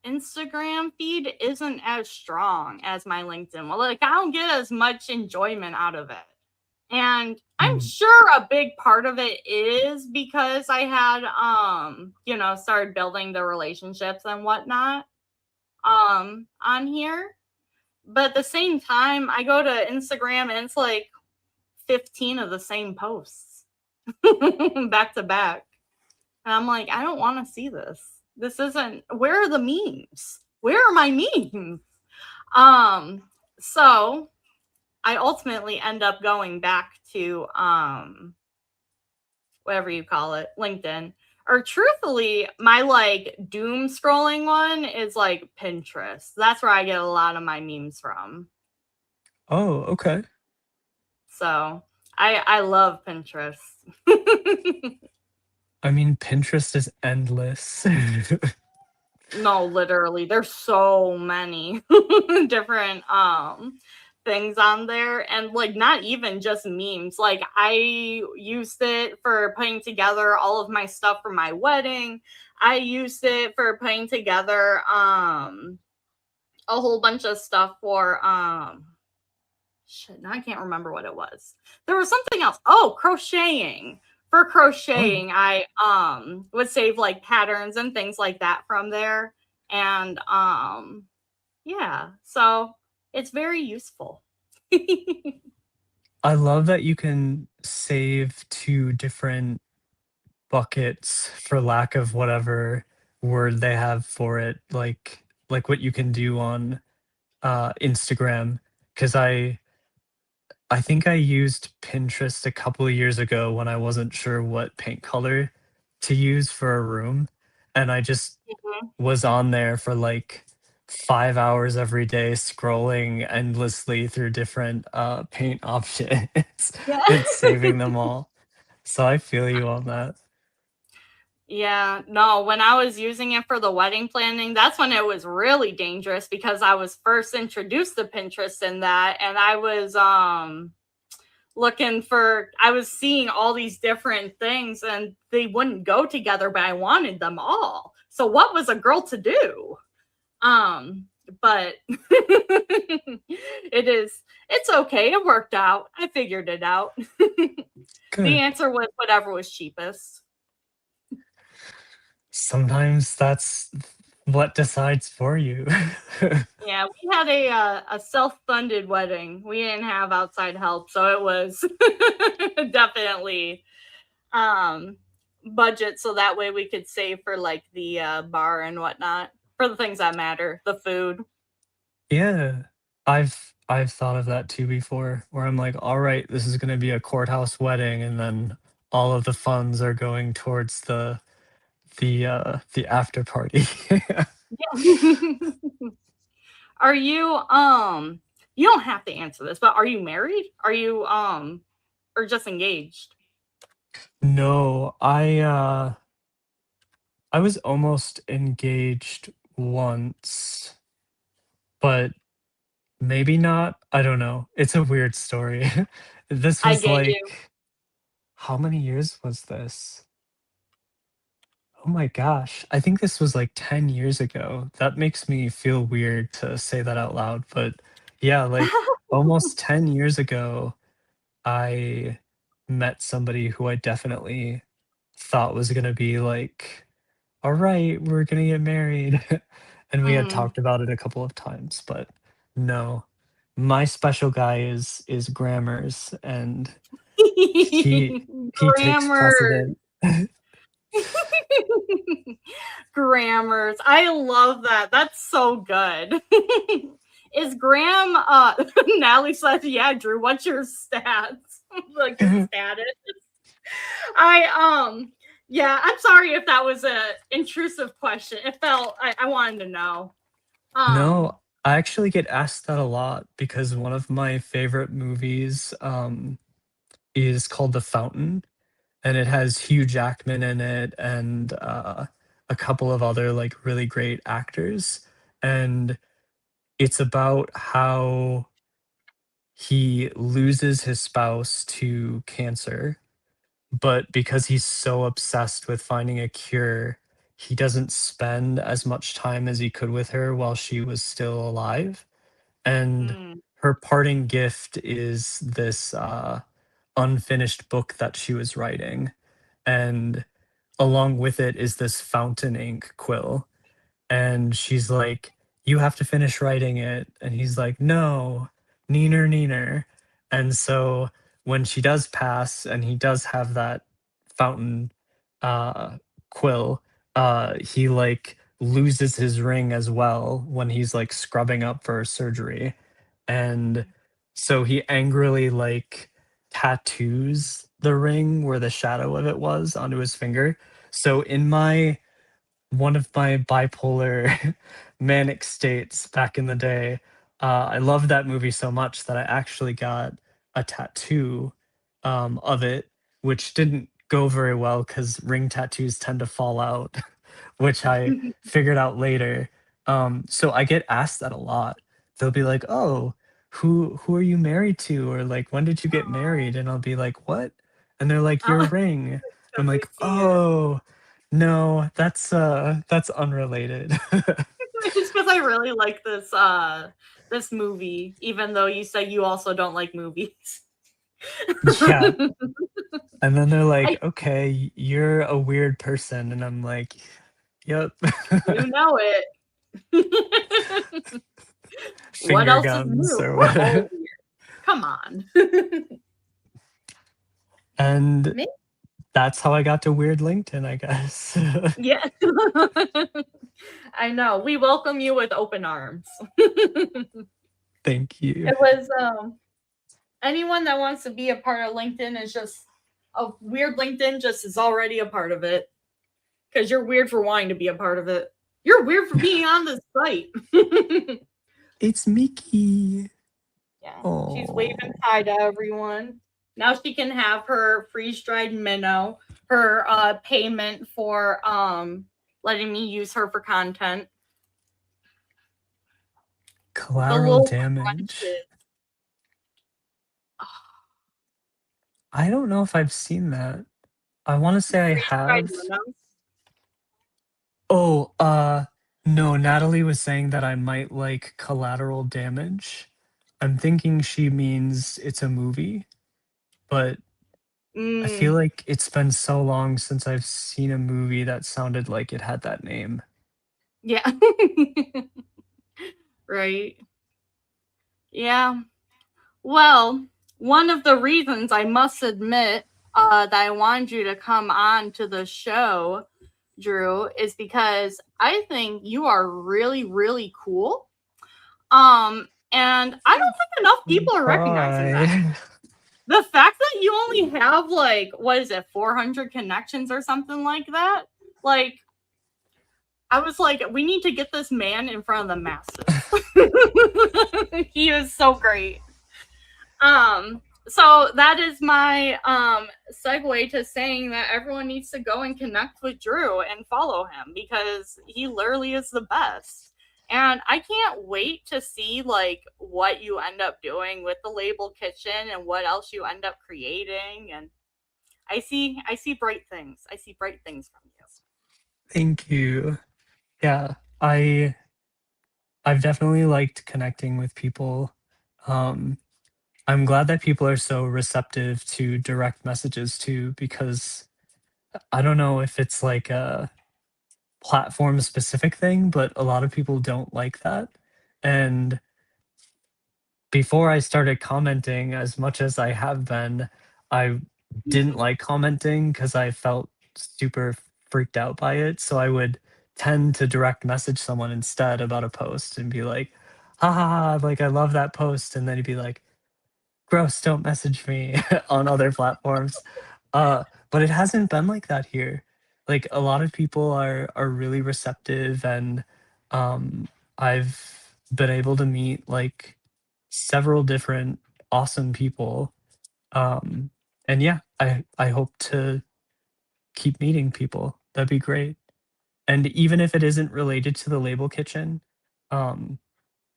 Instagram feed isn't as strong as my LinkedIn. Well, like I don't get as much enjoyment out of it. And I'm Mm. sure a big part of it is because I had started building the relationships and whatnot on here. But at the same time, I go to Instagram and it's like 15 of the same posts back to back. And I'm like, I don't want to see this. This isn't, where are the memes? Where are my memes? Um, so I ultimately end up going back to whatever you call it, LinkedIn. Or truthfully, my like doom scrolling one is like Pinterest. That's where I get a lot of my memes from. Oh, okay. So I love Pinterest. I mean, Pinterest is endless. No, literally, there's so many different things on there, and like not even just memes. Like I used it for putting together all of my stuff for my wedding. I used it for putting together a whole bunch of stuff for shit, now I can't remember what it was. There was something else. Oh, crocheting. For Oh, crocheting, I would save like patterns and things like that from there. And yeah, so it's very useful. I love that you can save to different buckets for lack of whatever word they have for it, like what you can do on Instagram. Because I think I used Pinterest a couple of years ago when I wasn't sure what paint color to use for a room, and I just Mhm. was on there for like 5 hours every day scrolling endlessly through different paint options Yeah. and saving them all. So I feel you on that. Yeah, no, when I was using it for the wedding planning, that's when it was really dangerous because I was first introduced to Pinterest in that, and I was I was seeing all these different things and they wouldn't go together, but I wanted them all. So what was a girl to do? But it's okay. It worked out. I figured it out. The Good. answer was whatever was cheapest. Sometimes that's what decides for you. Yeah, we had a self-funded wedding. We didn't have outside help, so it was definitely um budget so that way we could save for like the bar and whatnot for the things that matter, the food. Yeah. I've thought of that too before, where I'm like, all right, this is gonna be a courthouse wedding, and then all of the funds are going towards the after party. Yeah. Are you you don't have to answer this, but are you married? Are you or just engaged? No, I was almost engaged once, but maybe not. I don't know. It's a weird story. This I was get you. like, how many years was this? Oh my gosh. I think this was like 10 years ago. That makes me feel weird to say that out loud, but yeah, like almost 10 years ago, I met somebody who I definitely thought was gonna be like all right, we're gonna get married. And we had Mm. talked about it a couple of times, but no. My special guy is Grammars, and he he takes Grammar. precedent. Grammars. I love that. That's so good. Is Graham Natalie says, yeah, Drew, what's your stats? Like your status? I yeah, I'm sorry if that was a intrusive question. It felt I wanted to know. Um No, I actually get asked that a lot because one of my favorite movies is called The Fountain, and it has Hugh Jackman in it and a couple of other like really great actors. And it's about how he loses his spouse to cancer, but because he's so obsessed with finding a cure, he doesn't spend as much time as he could with her while she was still alive. And mm, her parting gift is this unfinished book that she was writing. And along with it is this fountain ink quill, and she's like, "You have to finish writing it." And he's like, "No, neener, neener." And so when she does pass and he does have that fountain uh, quill, he like loses his ring as well when he's like scrubbing up for surgery. And so he angrily like tattoos the ring where the shadow of it was onto his finger. So in my one of my bipolar manic states back in the day, I loved that movie so much that I actually got a tattoo of it, which didn't go very well because ring tattoos tend to fall out, which I figured out later. So I get asked that a lot. They'll be like, "Oh, who are you married to?" Or like, "When did you get married?" And I'll be like, "What?" And they're like, "Your oh, ring." And so I'm they like, see it. "Oh, no, that's unrelated." It's because I really like this movie, even though you say you also don't like movies. Yeah, and then they're I like, "Okay, you're a weird person," and I'm like, "Yep." you know it. What Finger else is guns new? or We're what. all weird. Come on. And Me? that's how I got to Weird LinkedIn, I guess. Yeah. I know. We welcome you with open arms. It Thank you. was anyone that wants to be a part of LinkedIn is just a weird LinkedIn just is already a part of it. Because you're weird for wanting to be a part of it. You're weird for being on this site. It's Mickey. Yeah, she's waving Oh, hi to everyone. Now she can have her freeze dried minnow, her payment for letting me use her for content. The collateral little damage. crunches. I don't know if I've seen that. I want to say I Freeze dried have. minnows. Oh, no, Natalie was saying that I might like collateral damage. I'm thinking she means it's a movie, but I feel Mm, like it's been so long since I've seen a movie that sounded like it had that name. yeah. Right. Yeah. Well, one of the reasons I must admit that I wanted you to come on to the show, Drew, is because I think you are really, really cool. And I don't think enough people are recognizing that. Bye. The fact that you only have like what is it, 400 connections or something like that, like I was like, we need to get this man in front of the masses. He is so great. So that is my segue to saying that everyone needs to go and connect with Drew and follow him because he literally is the best. And I can't wait to see like what you end up doing with the label kitchen and what else you end up creating. And I see bright things. I see bright things from you. Thank you. Yeah, I've definitely liked connecting with people. Um, I'm glad that people are so receptive to direct messages too, because I don't know if it's like a platform specific thing, but a lot of people don't like that. And before I started commenting as much as I have been, I didn't like commenting because I felt super freaked out by it. So I would tend to direct message someone instead about a post and be like, ha ha ha, like I love that post. And then he'd be like, gross, don't message me on other platforms. But it hasn't been like that here. Like a lot of people are really receptive, and I've been able to meet like several different awesome people. Um, and yeah, I hope to keep meeting people. That'd be great. And even if it isn't related to the label kitchen, um,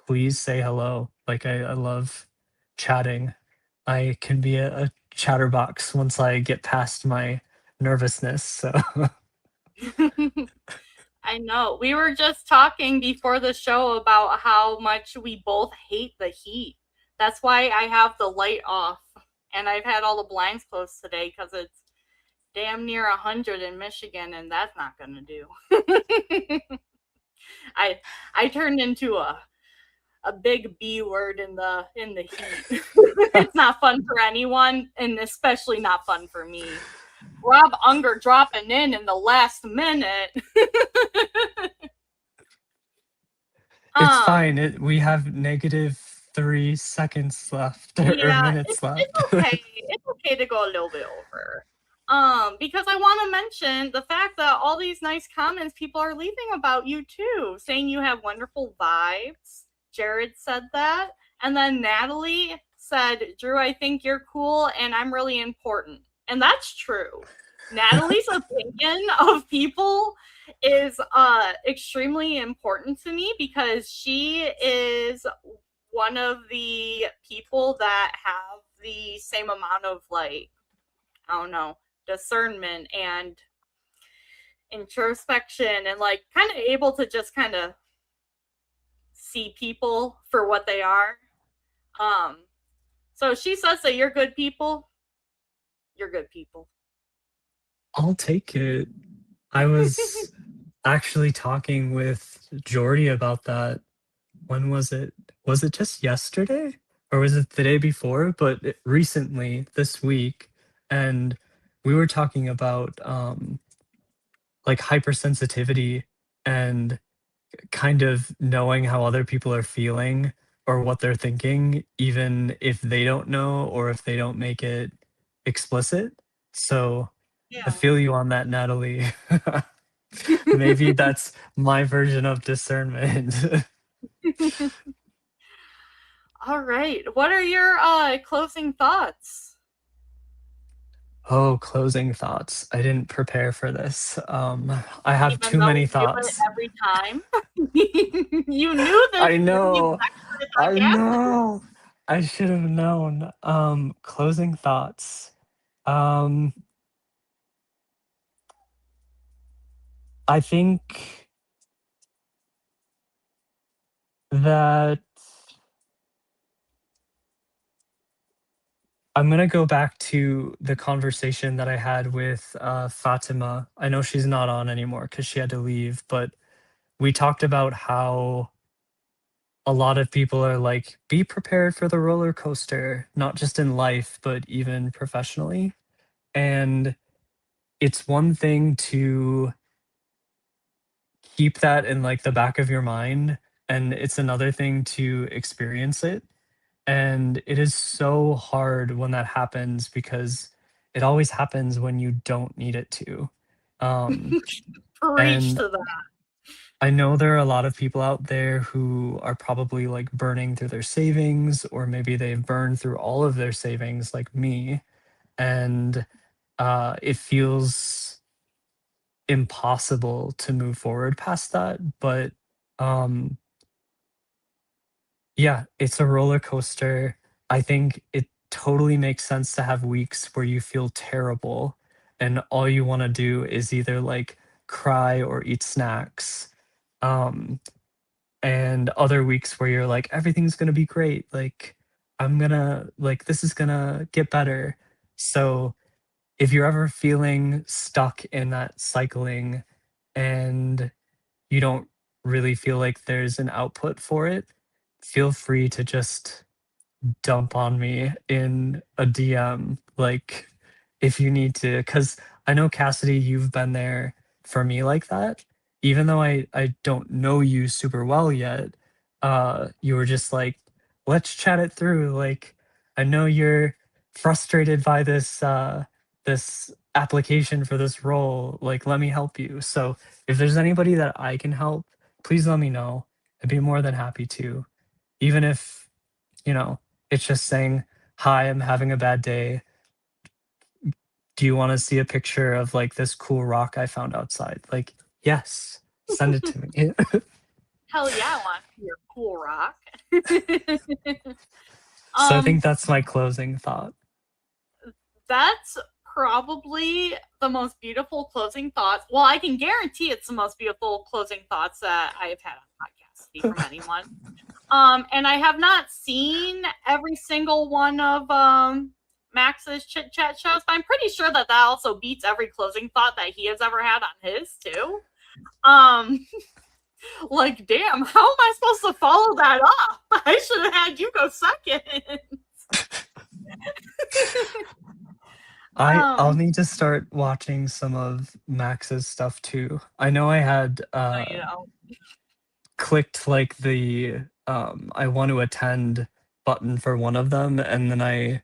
please say hello. Like I love chatting. I can be a chatterbox once I get past my nervousness. So I know. We were just talking before the show about how much we both hate the heat. That's why I have the light off and I've had all the blinds closed today because it's damn near 100 in Michigan and that's not going to do. I I turned into a big B word in the heat. It's not fun for anyone and especially not fun for me. Rob Unger dropping in the last minute. it's um fine. We have -3 seconds left or Yeah, minutes it's left. okay. It's okay to go a little bit over. Because I want to mention the fact that all these nice comments people are leaving about you too, saying you have wonderful vibes. Jared said that. And then Natalie said, Drew, I think you're cool and I'm really important. And that's true. Natalie's opinion of people is extremely important to me because she is one of the people that have the same amount of like, I don't know, discernment and introspection and like kind of able to just kind of see people for what they are. Um so she says that you're good people, you're good people. I'll take it. I was actually talking with Jordy about that. When was it? Was it just yesterday? Or was it the day before? But recently, this week, and we were talking about like hypersensitivity and kind of knowing how other people are feeling or what they're thinking, even if they don't know or if they don't make it explicit. So I Yeah. feel you on that, Natalie. Maybe that's my version of discernment. All right. What are your closing thoughts? Oh, closing thoughts. I didn't prepare for this. I have Even too though many we do it thoughts. every time. You knew this I when you know. started I the podcast. know. I should have known. Closing thoughts. Um, I think that I'm gonna go back to the conversation that I had with Fatima. I know she's not on anymore because she had to leave, but we talked about how a lot of people are like, be prepared for the roller coaster, not just in life, but even professionally. And it's one thing to keep that in like the back of your mind, and it's another thing to experience it. And it is so hard when that happens because it always happens when you don't need it to. Um, Preach and to that. I know there are a lot of people out there who are probably like burning through their savings, or maybe they've burned through all of their savings, like me. And it feels impossible to move forward past that. But um, yeah, it's a roller coaster. I think it totally makes sense to have weeks where you feel terrible and all you want to do is either like cry or eat snacks. Um, and other weeks where you're like, everything's gonna be great. Like, I'm gonna, like, this is gonna get better. So if you're ever feeling stuck in that cycling and you don't really feel like there's an output for it, feel free to just dump on me in a DM, like, if you need to, because I know, Cassidy, you've been there for me like that. Even though I don't know you super well yet, you were just like, let's chat it through. Like, I know you're frustrated by this application for this role. Like, let me help you. So if there's anybody that I can help, please let me know. I'd be more than happy to. Even if, you know, it's just saying, "Hi, I'm having a bad day. Do you wanna see a picture of, like, this cool rock I found outside?" Like, yes, send it to me. Hell yeah, I want to see your cool rock. So I um, think that's my closing thought. that's probably the most beautiful closing thoughts. Well, I can guarantee it's the most beautiful closing thoughts that I have had on podcast from anyone. And I have not seen every single one of Max's chit chat shows, but I'm pretty sure that also beats every closing thought that he has ever had on his too. Um, like, damn, how am I supposed to follow that up? I should have had you go second. I'll need to start watching some of Max's stuff too. I know I had, you know, clicked, like, the, "I want to attend" button for one of them, and then I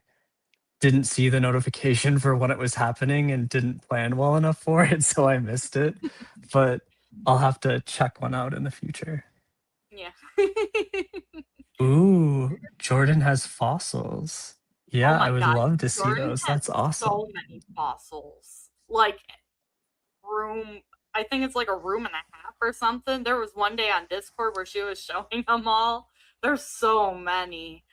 didn't see the notification for when it was happening and didn't plan well enough for it, so I missed it. But I'll have to check one out in the future. yeah. Ooh, Jordan has fossils. Oh Yeah, I my would god, love to see Jordan those. has That's awesome. so many fossils. Like, room, I think it's like a room and a half or something. There was one day on Discord where she was showing them all. There's so many.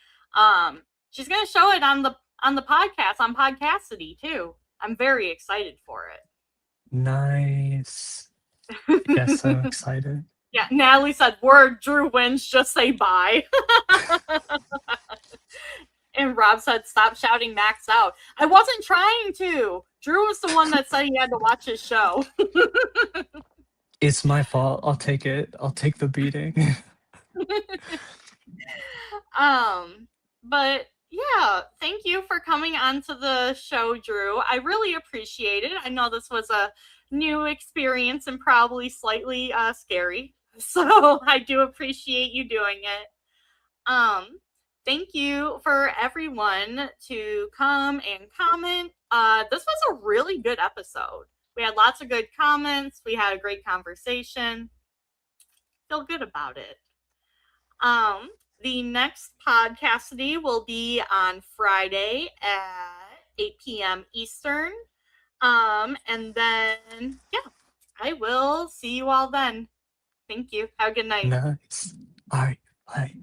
She's gonna show it on the podcast on Podcassidy too. I'm very excited for Nice. Yes, it. I'm excited. Yeah, Natalie said, "Word, Drew wins. Just say bye." And Rob said, "Stop shouting Max out." I wasn't trying to. Drew was the one that said he had to watch his show. It's my fault. I'll take it. I'll take the beating. But yeah, thank you for coming onto the show, Drew. I really appreciate it. I know this was a new experience and probably slightly scary. So I do appreciate you doing it. Thank you for everyone to come and comment. This was a really good episode. We had lots of good comments. We had a great conversation. Feel good about it. Um, the next Podcassidy will be on Friday at 8 p.m. Eastern. And then, yeah, I will see you all then. Thank you. Have a good night. Nice. All right. Bye.